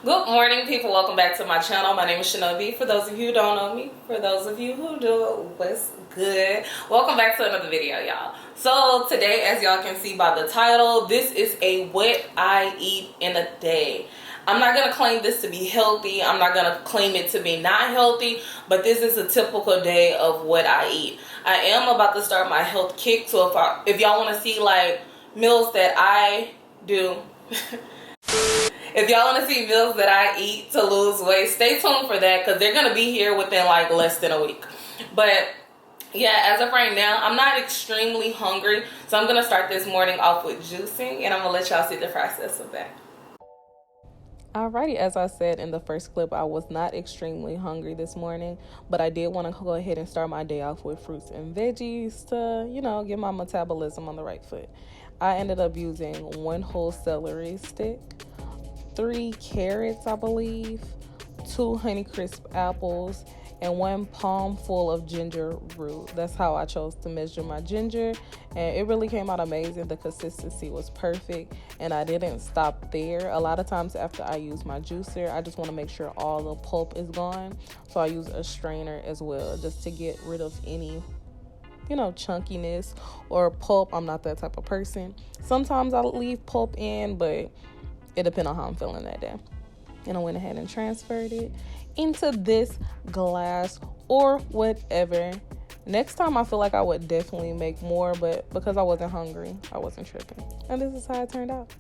Good morning, people. Welcome back to my channel. My name is Shinobi. For those of you who don't know me, for those of you who do, what's good? Welcome back to another video, y'all. So today, as y'all can see by the title, this is a what I eat in a day. I'm not going to claim this to be healthy. I'm not going to claim it to be not healthy, but this is a typical day of what I eat. I am about to start my health kick, so if y'all want to see like meals that I do if y'all want to see meals that I eat to lose weight, stay tuned for that, because they're going to be here within like less than a week. But yeah, as of right now, I'm not extremely hungry, so I'm going to start this morning off with juicing, and I'm going to let y'all see the process of that. Alrighty, as I said in the first clip, I was not extremely hungry this morning, but I did want to go ahead and start my day off with fruits and veggies to, get my metabolism on the right foot. I ended up using 1 whole celery stick, 3 carrots, I believe, 2 Honeycrisp apples, and 1 palm full of ginger root. That's how I chose to measure my ginger, and it really came out amazing. The consistency was perfect, and I didn't stop there. A lot of times after I use my juicer, I just want to make sure all the pulp is gone, so I use a strainer as well, just to get rid of any chunkiness or pulp. I'm not that type of person. Sometimes I'll leave pulp in, but it depends on how I'm feeling that day. And I went ahead and transferred it into this glass or whatever. Next time I feel like I would definitely make more, but because I wasn't hungry, I wasn't tripping. And this is how it turned out.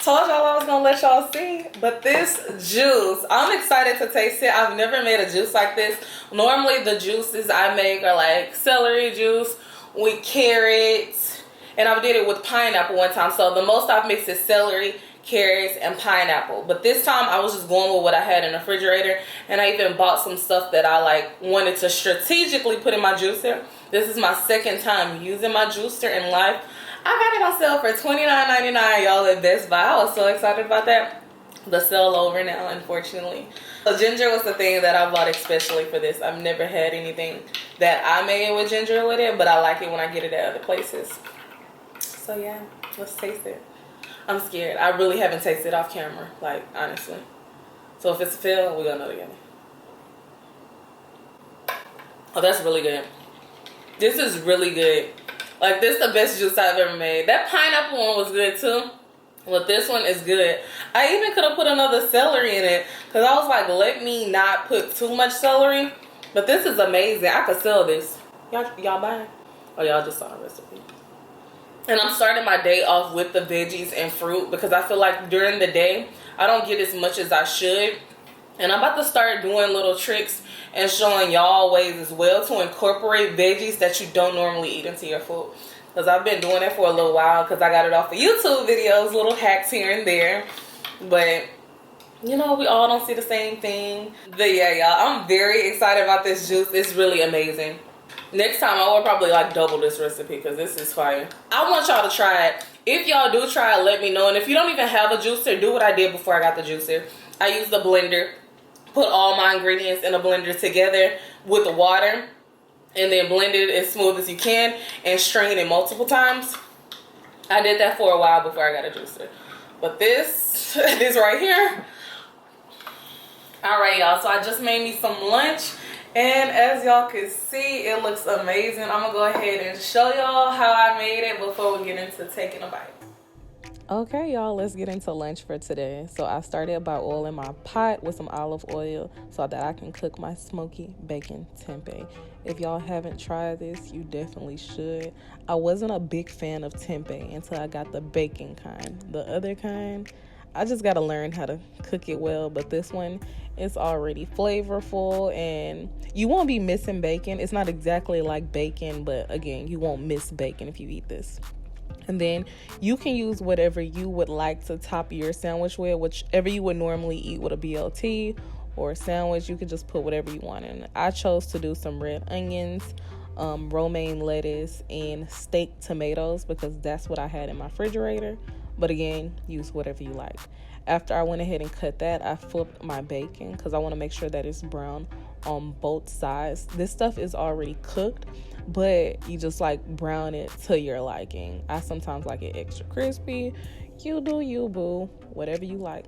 Told y'all I was gonna let y'all see, but this juice, I'm excited to taste it. I've never made a juice like this. Normally the juices I make are like celery juice with carrots, and I did it with pineapple one time. So the most I've mixed is celery, carrots, and pineapple. But this time I was just going with what I had in the refrigerator, and I even bought some stuff that I wanted to strategically put in my juicer. This is my second time using my juicer in life. I got it on sale for $29.99, y'all, at Best Buy. I was so excited about that. The sale over now, unfortunately. So ginger was the thing that I bought especially for this. I've never had anything that I made with ginger with it, but I like it when I get it at other places. So yeah, let's taste it. I'm scared. I really haven't tasted it off camera, honestly. So if it's a fail, we're gonna know together. Oh, that's really good. This is really good. This is the best juice I've ever made. That pineapple one was good too, but this one is good. I even could have put another celery in it, because I was like, let me not put too much celery. But this is amazing. I could sell this. Y'all buying? Or y'all just saw a recipe? And I'm starting my day off with the veggies and fruit, because I feel like during the day, I don't get as much as I should. And I'm about to start doing little tricks and showing y'all ways as well to incorporate veggies that you don't normally eat into your food. Because I've been doing it for a little while, because I got it off of YouTube videos, little hacks here and there. But, we all don't see the same thing. But yeah, y'all, I'm very excited about this juice. It's really amazing. Next time, I will probably double this recipe, because this is fire. I want y'all to try it. If y'all do try it, let me know. And if you don't even have a juicer, do what I did before I got the juicer. I used the blender. Put all my ingredients in a blender together with the water, and then blend it as smooth as you can and strain it multiple times. I did that for a while before I got a juicer. But this right here. Alright, y'all, so I just made me some lunch, and as y'all can see, it looks amazing. I'm gonna go ahead and show y'all how I made it before we get into taking a bite. Okay, y'all, let's get into lunch for today. So I started by oiling my pot with some olive oil so that I can cook my smoky bacon tempeh. If y'all haven't tried this, you definitely should. I wasn't a big fan of tempeh until I got the bacon kind. The other kind, I just got to learn how to cook it well, but this one is already flavorful, and you won't be missing bacon. It's not exactly like bacon, but again, you won't miss bacon if you eat this. And then you can use whatever you would like to top your sandwich with, whichever you would normally eat with a BLT or a sandwich. You could just put whatever you want in. I chose to do some red onions, romaine lettuce, and steak tomatoes, because that's what I had in my refrigerator. But again, use whatever you like. After I went ahead and cut that, I flipped my bacon, because I want to make sure that it's brown on both sides. This stuff is already cooked, but you just brown it to your liking. I sometimes like it extra crispy. You do you, boo. Whatever you like.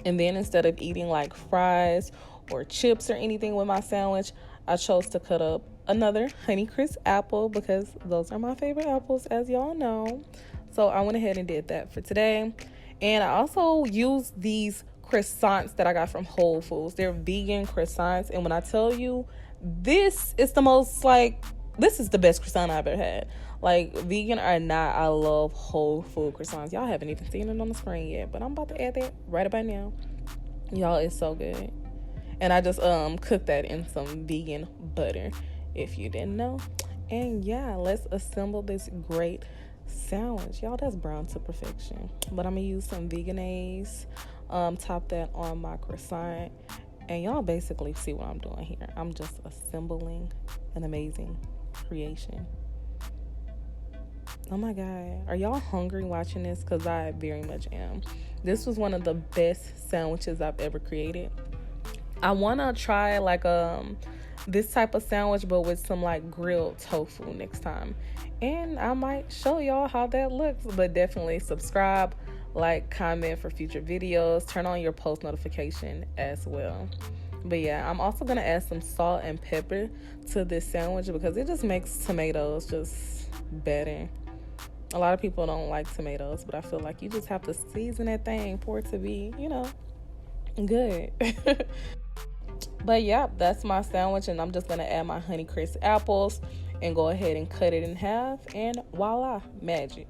And then instead of eating like fries or chips or anything with my sandwich, I chose to cut up another Honeycrisp apple because those are my favorite apples, as y'all know. So I went ahead and did that for today. And I also used these croissants that I got from Whole Foods. They're vegan croissants. And when I tell you, this is the best croissant I've ever had. Like, vegan or not, I love whole food croissants. Y'all haven't even seen it on the screen yet, but I'm about to add that right about now. Y'all, it's so good. And I just cooked that in some vegan butter, if you didn't know. And yeah, let's assemble this great sandwich. Y'all, that's brown to perfection. But I'm gonna use some veganese, top that on my croissant. And y'all basically see what I'm doing here. I'm just assembling an amazing creation. Oh my God. Are y'all hungry watching this? Because I very much am. This was one of the best sandwiches I've ever created. I want to try like this type of sandwich, but with some like grilled tofu next time. And I might show y'all how that looks. But definitely subscribe, like, comment for future videos. Turn on your post notification as well. But yeah, I'm also going to add some salt and pepper to this sandwich because it just makes tomatoes just better. A lot of people don't like tomatoes, but I feel like you just have to season that thing for it to be, good. But yeah, that's my sandwich, and I'm just going to add my Honeycrisp apples and go ahead and cut it in half, and voila, magic.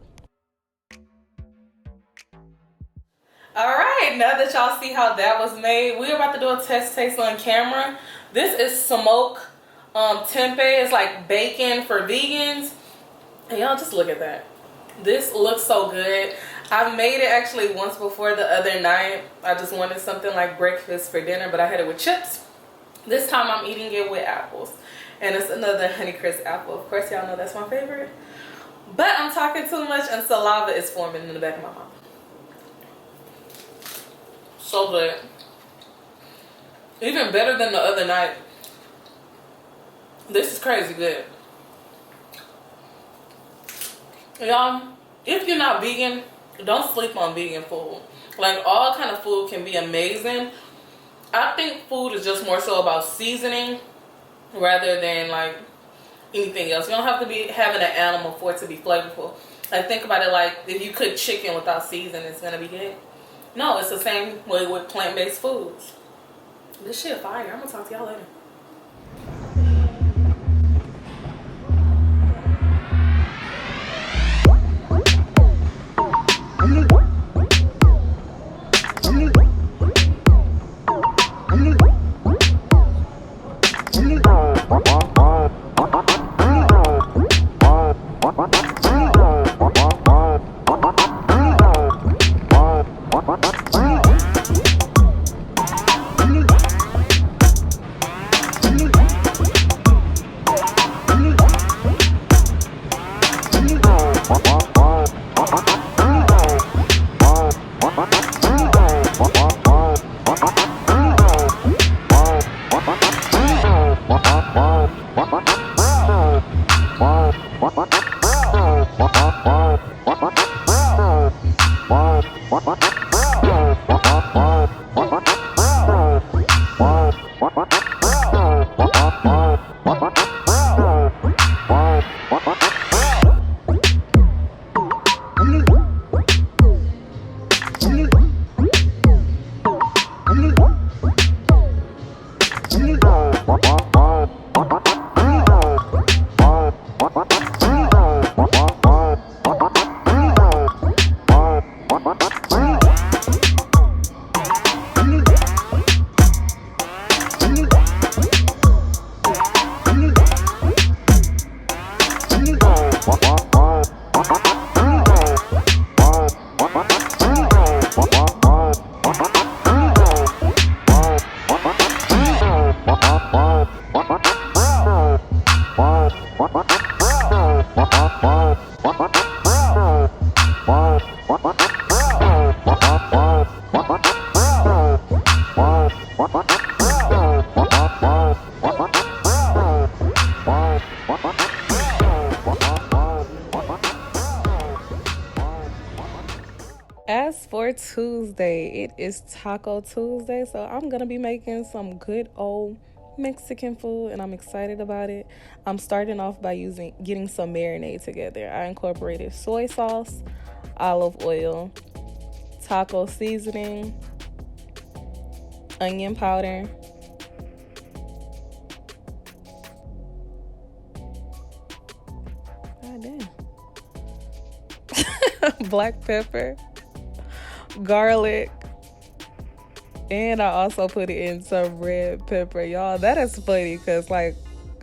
All right, now that y'all see how that was made, we're about to do a test taste on camera. This is smoke tempeh. It's like bacon for vegans. And y'all just look at that. This looks so good. I've made it actually once before the other night. I just wanted something like breakfast for dinner, but I had it with chips. This time I'm eating it with apples. And it's another Honeycrisp apple. Of course, y'all know that's my favorite. But I'm talking too much and saliva is forming in the back of my mouth. So good. Even better than the other night. This is crazy good. Y'all, if you're not vegan, don't sleep on vegan food. Like, all kind of food can be amazing. I think food is just more so about seasoning rather than like anything else. You don't have to be having an animal for it to be flavorful. Like, think about it like if you cook chicken without seasoning, it's gonna be good. No, it's the same way with plant-based foods. This shit fire. I'm gonna talk to y'all later. Tuesday. It is Taco Tuesday, so I'm gonna be making some good old Mexican food, and I'm excited about it. I'm starting off by getting some marinade together. I incorporated soy sauce, olive oil, taco seasoning, onion powder, god damn, black pepper, garlic, and I also put it in some red pepper. Y'all, that is funny because, like,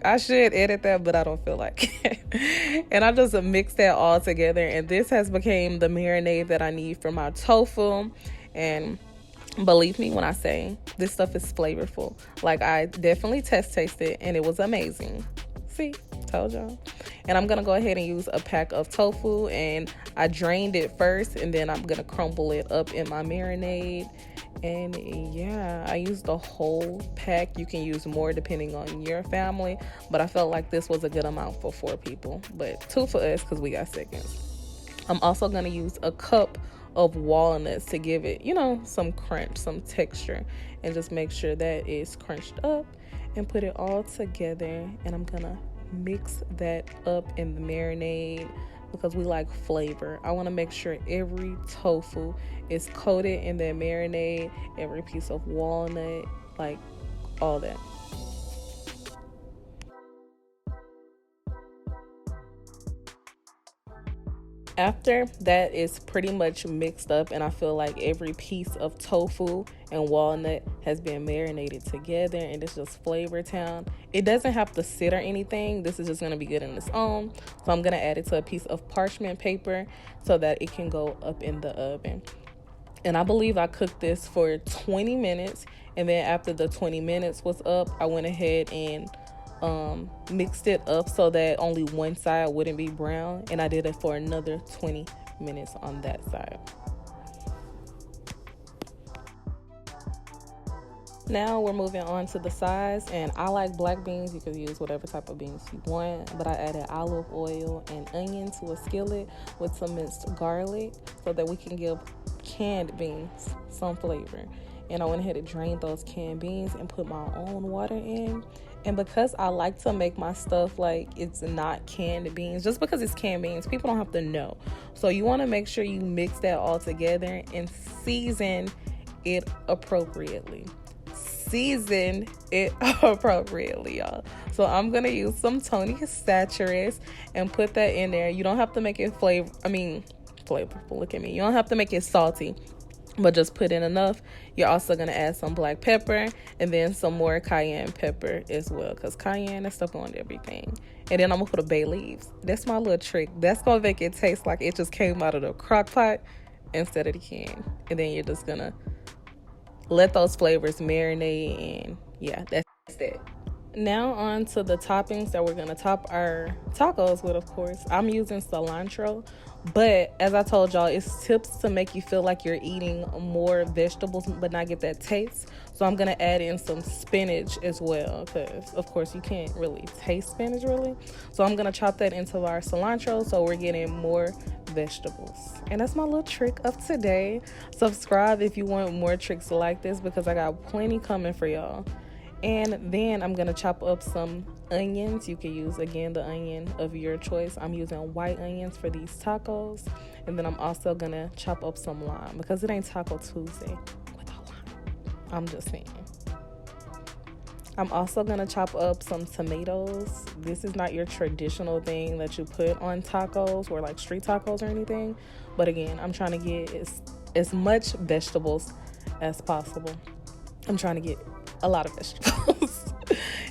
I should edit that, but I don't feel like it. And I just mix that all together. And this has become the marinade that I need for my tofu. And believe me when I say this stuff is flavorful. Like, I definitely tasted and it was amazing. See, told y'all. And I'm going to go ahead and use a pack of tofu. And I drained it first. And then I'm going to crumble it up in my marinade. And yeah, I used the whole pack. You can use more depending on your family, but I felt like this was a good amount for 4 people, but 2 for us because we got seconds. I'm also going to use a cup of walnuts to give it, some crunch, some texture, and just make sure that it's crunched up and put it all together. And I'm going to mix that up in the marinade because we like flavor. I want to make sure every tofu is coated in that marinade, every piece of walnut, like all that. After that is pretty much mixed up and I feel like every piece of tofu and walnut has been marinated together and it's just flavor town. It doesn't have to sit or anything. This is just going to be good in its own. So I'm going to add it to a piece of parchment paper so that it can go up in the oven. And I believe I cooked this for 20 minutes. And then after the 20 minutes was up, I went ahead and mixed it up so that only one side wouldn't be brown, and I did it for another 20 minutes on that side. Now we're moving on to the sides, and I like black beans. You could use whatever type of beans you want, but I added olive oil and onion to a skillet with some minced garlic so that we can give canned beans some flavor. And I went ahead and drained those canned beans and put my own water in. And because I like to make my stuff like it's not canned beans, just because it's canned beans, people don't have to know. So you want to make sure you mix that all together and season it appropriately. Season it appropriately, y'all. So I'm going to use some Tony Saturates and put that in there. You don't have to make it flavorful. Look at me. You don't have to make it salty, but just put in enough. You're also going to add some black pepper and then some more cayenne pepper as well, because cayenne, that stuff on everything. And then I'm going to put a bay leaves. That's my little trick. That's going to make it taste like it just came out of the crock pot instead of the can. And then you're just going to let those flavors marinate, and yeah, that's it. Now on to the toppings that we're going to top our tacos with, of course. I'm using cilantro, but as I told y'all, it's tips to make you feel like you're eating more vegetables but not get that taste. So I'm going to add in some spinach as well because, of course, you can't really taste spinach really. So I'm going to chop that into our cilantro so we're getting more vegetables. And that's my little trick of today. Subscribe if you want more tricks like this because I got plenty coming for y'all. And then I'm going to chop up some onions. You can use, again, the onion of your choice. I'm using white onions for these tacos. And then I'm also going to chop up some lime because it ain't Taco Tuesday without lime. I'm just saying. I'm also going to chop up some tomatoes. This is not your traditional thing that you put on tacos or like street tacos or anything. But again, I'm trying to get as much vegetables as possible. I'm trying to get a lot of vegetables.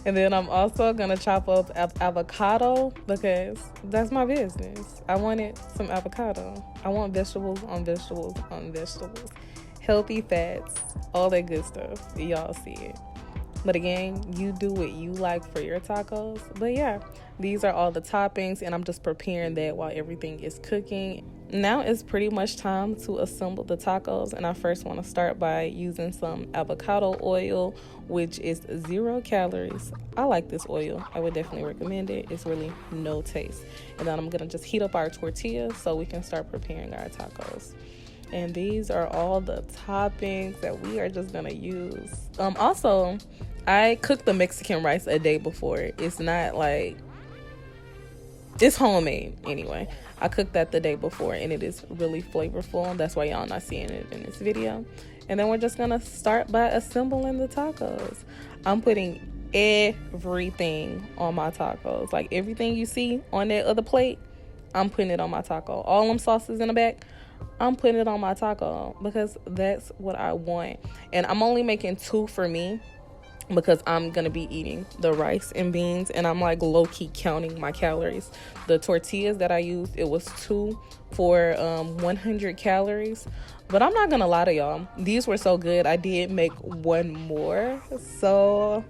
And then I'm also gonna chop up avocado because that's my business. I wanted some avocado. I want vegetables on vegetables on vegetables, healthy fats, all that good stuff. Y'all see it. But again, you do what you like for your tacos. But yeah, these are all the toppings, and I'm just preparing that while everything is cooking. Now it's pretty much time to assemble the tacos, and I first want to start by using some avocado oil, which is 0 calories. I like this oil. I would definitely recommend it. It's really no taste. And then I'm going to just heat up our tortillas so we can start preparing our tacos. And these are all the toppings that we are just gonna use. Also, I cooked the Mexican rice a day before. It's not like, it's homemade anyway. I cooked that the day before and it is really flavorful. That's why y'all not seeing it in this video. And then we're just gonna start by assembling the tacos. I'm putting everything on my tacos. Like everything you see on that other plate, I'm putting it on my taco. All them sauces in the back, I'm putting it on my taco because that's what I want. And I'm only making 2 for me because I'm gonna be eating the rice and beans, and I'm like low-key counting my calories. The tortillas that I used, it was 2 for 100 calories. But I'm not gonna lie to y'all, these were so good. I did make 1 more. So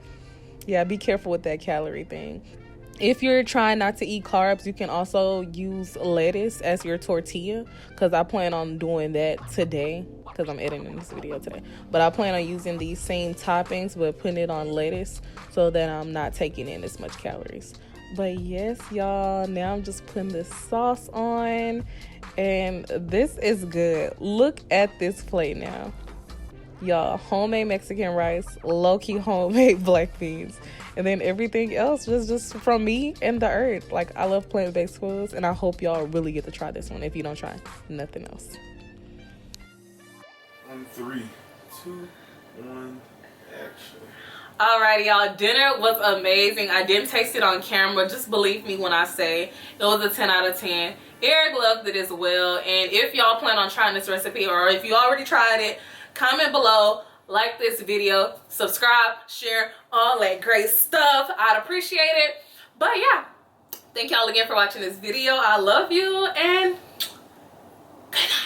yeah, be careful with that calorie thing. If you're trying not to eat carbs, you can also use lettuce as your tortilla, because I plan on doing that today because I'm editing this video today. But I plan on using these same toppings but putting it on lettuce so that I'm not taking in as much calories. But yes, y'all, now I'm just putting this sauce on, and this is good. Look at this plate now. Y'all, homemade Mexican rice, low-key homemade black beans, and then everything else was just from me and the earth. Like, I love plant-based foods, and I hope y'all really get to try this one if you don't try nothing else. 3, 2, 1, action. Alrighty, y'all, dinner was amazing. I didn't taste it on camera. Just believe me when I say it was a 10 out of 10. Eric loved it as well. And if y'all plan on trying this recipe, or if you already tried it, comment below, like this video, subscribe, share, all that great stuff. I'd appreciate it. But yeah, thank y'all again for watching this video. I love you, and good night.